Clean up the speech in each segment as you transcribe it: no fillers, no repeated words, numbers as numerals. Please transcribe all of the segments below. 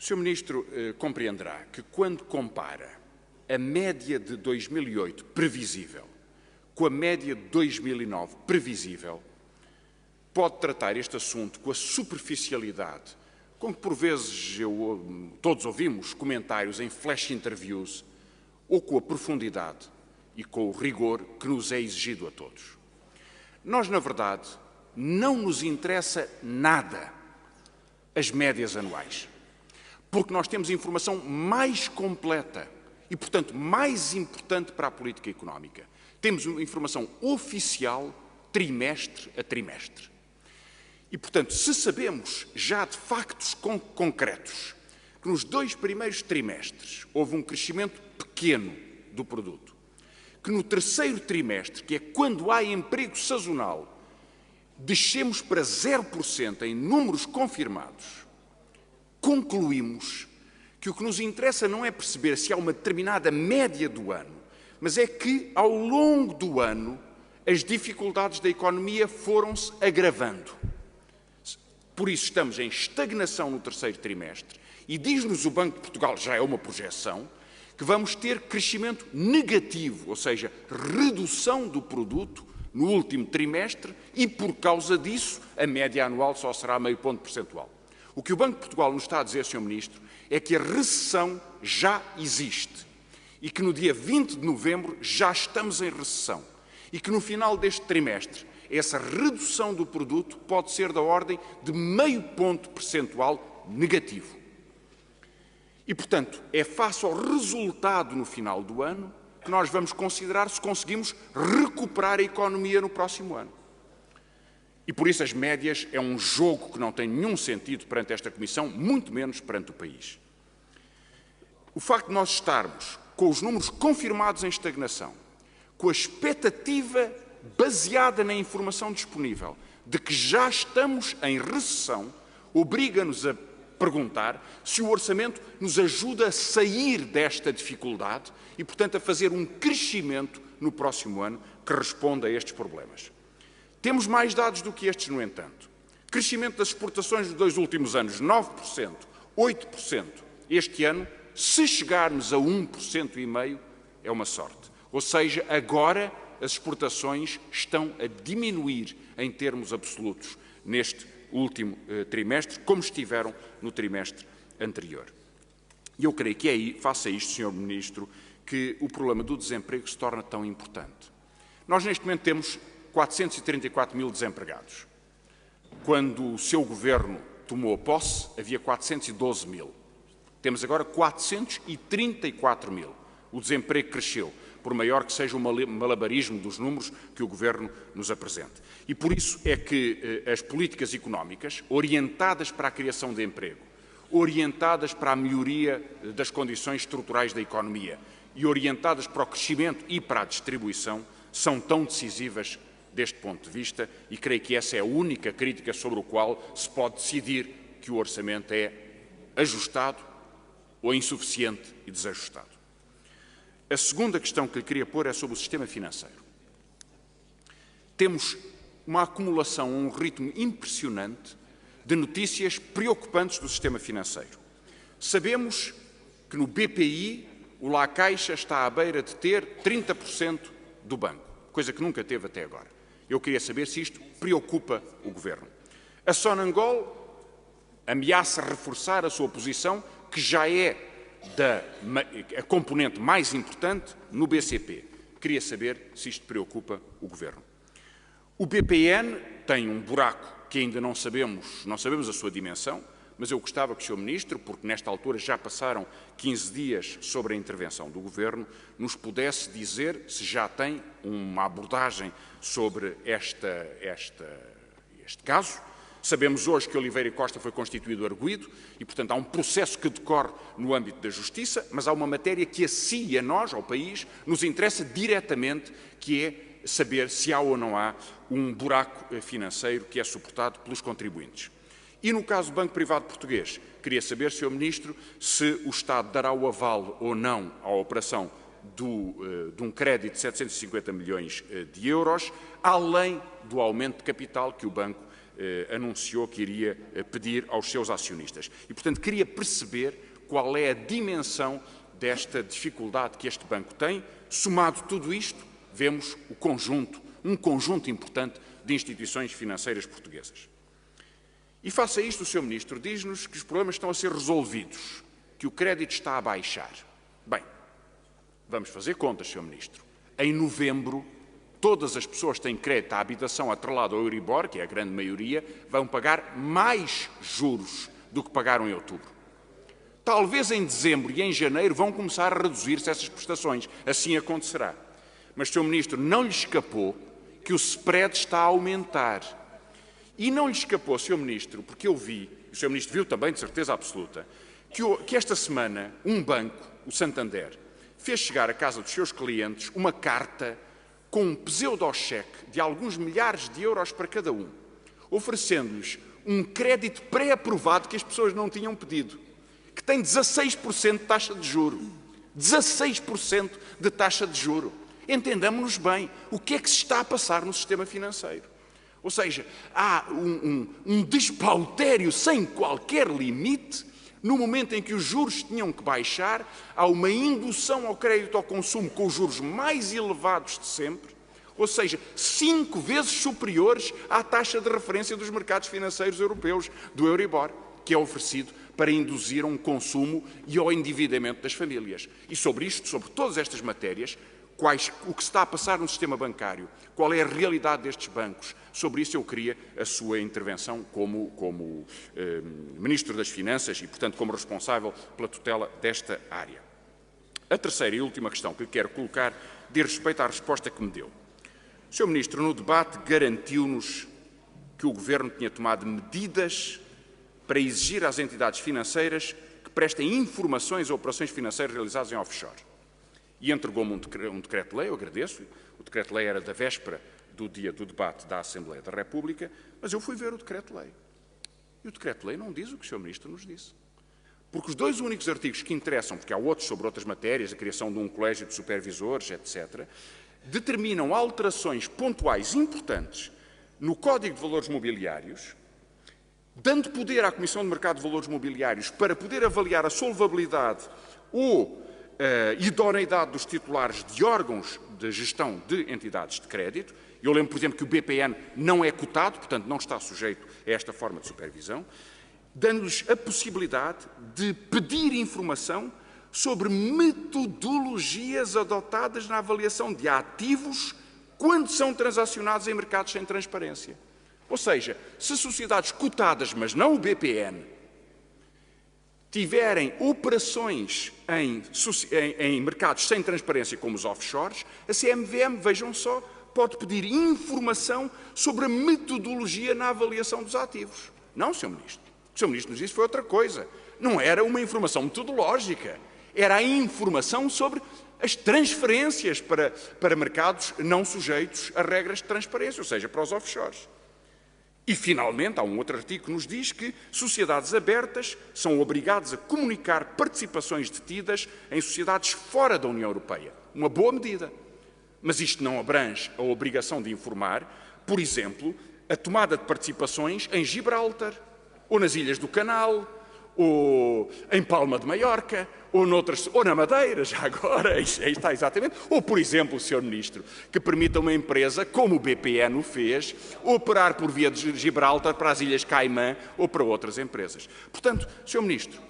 Sr. Ministro compreenderá que quando compara a média de 2008 previsível com a média de 2009 previsível, pode tratar este assunto com a superficialidade com que, por vezes, todos ouvimos comentários em flash interviews, ou com a profundidade e com o rigor que nos é exigido a todos. Nós, na verdade, não nos interessa nada as médias anuais, porque nós temos informação mais completa e, portanto, mais importante para a política económica. Temos uma informação oficial trimestre a trimestre. E, portanto, se sabemos já de factos concretos que nos 2 primeiros trimestres houve um crescimento pequeno do produto, que no 3º trimestre, que é quando há emprego sazonal, descemos para 0% em números confirmados, concluímos que o que nos interessa não é perceber se há uma determinada média do ano, mas é que, ao longo do ano, as dificuldades da economia foram-se agravando. Por isso estamos em estagnação no 3º trimestre e diz-nos o Banco de Portugal, já é uma projeção, que vamos ter crescimento negativo, ou seja, redução do produto no último trimestre e, por causa disso, a média anual só será meio ponto percentual. O que o Banco de Portugal nos está a dizer, Sr. Ministro, é que a recessão já existe e que no dia 20 de novembro já estamos em recessão e que no final deste trimestre essa redução do produto pode ser da ordem de meio ponto percentual negativo. E, portanto, é face ao resultado no final do ano que nós vamos considerar se conseguimos recuperar a economia no próximo ano. E, por isso, as médias é um jogo que não tem nenhum sentido perante esta Comissão, muito menos perante o país. O facto de nós estarmos com os números confirmados em estagnação, com a expectativa baseada na informação disponível de que já estamos em recessão, obriga-nos a perguntar se o orçamento nos ajuda a sair desta dificuldade e, portanto, a fazer um crescimento no próximo ano que responda a estes problemas. Temos mais dados do que estes, no entanto. Crescimento das exportações dos 2 últimos anos, 9%, 8%. Este ano, se chegarmos a 1,5%, é uma sorte. Ou seja, agora as exportações estão a diminuir em termos absolutos neste último trimestre, como estiveram no trimestre anterior. E eu creio que é face a isto, Sr. Ministro, que o problema do desemprego se torna tão importante. Nós, neste momento, temos 434 mil desempregados. Quando o seu governo tomou posse, havia 412 mil. Temos agora 434 mil. O desemprego cresceu, por maior que seja o malabarismo dos números que o Governo nos apresenta. E por isso é que as políticas económicas, orientadas para a criação de emprego, orientadas para a melhoria das condições estruturais da economia e orientadas para o crescimento e para a distribuição, são tão decisivas deste ponto de vista e creio que essa é a única crítica sobre o qual se pode decidir que o orçamento é ajustado ou insuficiente e desajustado. A segunda questão que lhe queria pôr é sobre o sistema financeiro. Temos uma acumulação a um ritmo impressionante de notícias preocupantes do sistema financeiro. Sabemos que no BPI o La Caixa está à beira de ter 30% do banco, coisa que nunca teve até agora. Eu queria saber se isto preocupa o Governo. A Sonangol ameaça reforçar a sua posição, que já é a componente mais importante no BCP. Queria saber se isto preocupa o Governo. O BPN tem um buraco que ainda não sabemos a sua dimensão, mas eu gostava que o Sr. Ministro, porque nesta altura já passaram 15 dias sobre a intervenção do Governo, nos pudesse dizer se já tem uma abordagem sobre este caso. Sabemos hoje que Oliveira Costa foi constituído arguido e, portanto, há um processo que decorre no âmbito da Justiça, mas há uma matéria que a si e a nós, ao país, nos interessa diretamente, que é saber se há ou não há um buraco financeiro que é suportado pelos contribuintes. E no caso do Banco Privado Português, queria saber, Sr. Ministro, se o Estado dará o aval ou não à operação de um crédito de 750 milhões de euros, além do aumento de capital que o Banco anunciou que iria pedir aos seus acionistas. E, portanto, queria perceber qual é a dimensão desta dificuldade que este banco tem. Somado tudo isto, vemos um conjunto importante de instituições financeiras portuguesas. E face a isto, o Sr. Ministro diz-nos que os problemas estão a ser resolvidos, que o crédito está a baixar. Bem, vamos fazer contas, Sr. Ministro. Em novembro, todas as pessoas que têm crédito à habitação atrelado ao Euribor, que é a grande maioria, vão pagar mais juros do que pagaram em outubro. Talvez em dezembro e em janeiro vão começar a reduzir-se essas prestações. Assim acontecerá. Mas, Sr. Ministro, não lhe escapou que o spread está a aumentar. E não lhe escapou, Sr. Ministro, porque eu vi, o Sr. Ministro viu também, de certeza absoluta, que esta semana um banco, o Santander, fez chegar à casa dos seus clientes uma carta com um pseudo-cheque de alguns milhares de euros para cada um, oferecendo-lhes um crédito pré-aprovado que as pessoas não tinham pedido, que tem 16% de taxa de juro. 16% de taxa de juro. Entendamos-nos bem, o que é que se está a passar no sistema financeiro? Ou seja, há um despautério sem qualquer limite. No momento em que os juros tinham que baixar, há uma indução ao crédito ao consumo com os juros mais elevados de sempre, ou seja, 5 vezes superiores à taxa de referência dos mercados financeiros europeus, do Euribor, que é oferecido para induzir a um consumo e ao endividamento das famílias. E sobre isto, sobre todas estas matérias, o que se está a passar no sistema bancário, qual é a realidade destes bancos, sobre isso eu queria a sua intervenção como Ministro das Finanças e, portanto, como responsável pela tutela desta área. A terceira e última questão que lhe quero colocar diz respeito à resposta que me deu. O Sr. Ministro, no debate, garantiu-nos que o Governo tinha tomado medidas para exigir às entidades financeiras que prestem informações a operações financeiras realizadas em offshore. E entregou-me um decreto-lei, eu agradeço, o decreto-lei era da véspera do dia do debate da Assembleia da República, mas eu fui ver o decreto-lei. E o decreto-lei não diz o que o Sr. Ministro nos disse. Porque os 2 únicos artigos que interessam, porque há outros sobre outras matérias, a criação de um colégio de supervisores, etc., determinam alterações pontuais importantes no Código de Valores Mobiliários, dando poder à Comissão de Mercado de Valores Mobiliários para poder avaliar a solvabilidade ou idoneidade dos titulares de órgãos de gestão de entidades de crédito. Eu lembro, por exemplo, que o BPN não é cotado, portanto não está sujeito a esta forma de supervisão, dando-lhes a possibilidade de pedir informação sobre metodologias adotadas na avaliação de ativos quando são transacionados em mercados sem transparência. Ou seja, se sociedades cotadas, mas não o BPN, tiverem operações em mercados sem transparência, como os offshores, a CMVM, vejam só, pode pedir informação sobre a metodologia na avaliação dos ativos. Não, Sr. Ministro. O que o Sr. Ministro nos disse foi outra coisa. Não era uma informação metodológica. Era a informação sobre as transferências para mercados não sujeitos a regras de transparência, ou seja, para os offshores. E, finalmente, há um outro artigo que nos diz que sociedades abertas são obrigadas a comunicar participações detidas em sociedades fora da União Europeia. Uma boa medida. Mas isto não abrange a obrigação de informar, por exemplo, a tomada de participações em Gibraltar, ou nas Ilhas do Canal, ou em Palma de Maiorca, ou na Madeira, já agora, aí está exatamente, ou, por exemplo, Sr. Ministro, que permita uma empresa, como o BPN o fez, operar por via de Gibraltar para as Ilhas Caimã ou para outras empresas. Portanto, Sr. Ministro,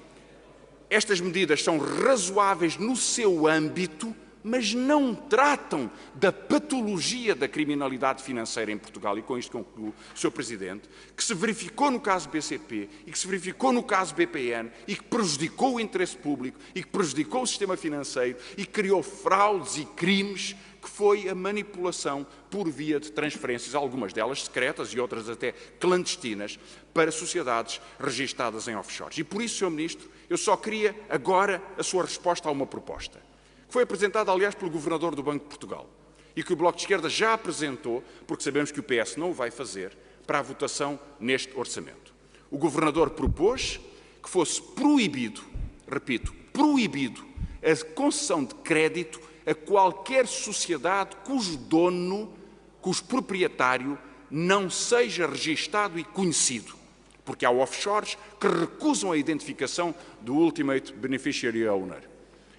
estas medidas são razoáveis no seu âmbito, mas não tratam da patologia da criminalidade financeira em Portugal, e com isto concluo, Sr. Presidente, que se verificou no caso BCP e que se verificou no caso BPN e que prejudicou o interesse público e que prejudicou o sistema financeiro e que criou fraudes e crimes, que foi a manipulação por via de transferências, algumas delas secretas e outras até clandestinas, para sociedades registadas em offshores. E por isso, Sr. Ministro, eu só queria agora a sua resposta a uma proposta, que foi apresentada, aliás, pelo Governador do Banco de Portugal e que o Bloco de Esquerda já apresentou, porque sabemos que o PS não o vai fazer, para a votação neste orçamento. O Governador propôs que fosse proibido, repito, proibido, a concessão de crédito a qualquer sociedade cujo dono, cujo proprietário, não seja registado e conhecido, porque há offshores que recusam a identificação do Ultimate Beneficiary Owner.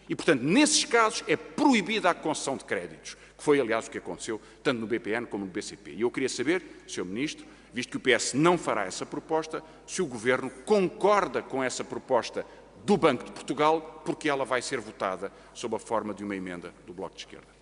E, portanto, nesses casos é proibida a concessão de créditos, que foi, aliás, o que aconteceu tanto no BPN como no BCP. E eu queria saber, Sr. Ministro, visto que o PS não fará essa proposta, se o Governo concorda com essa proposta do Banco de Portugal, porque ela vai ser votada sob a forma de uma emenda do Bloco de Esquerda.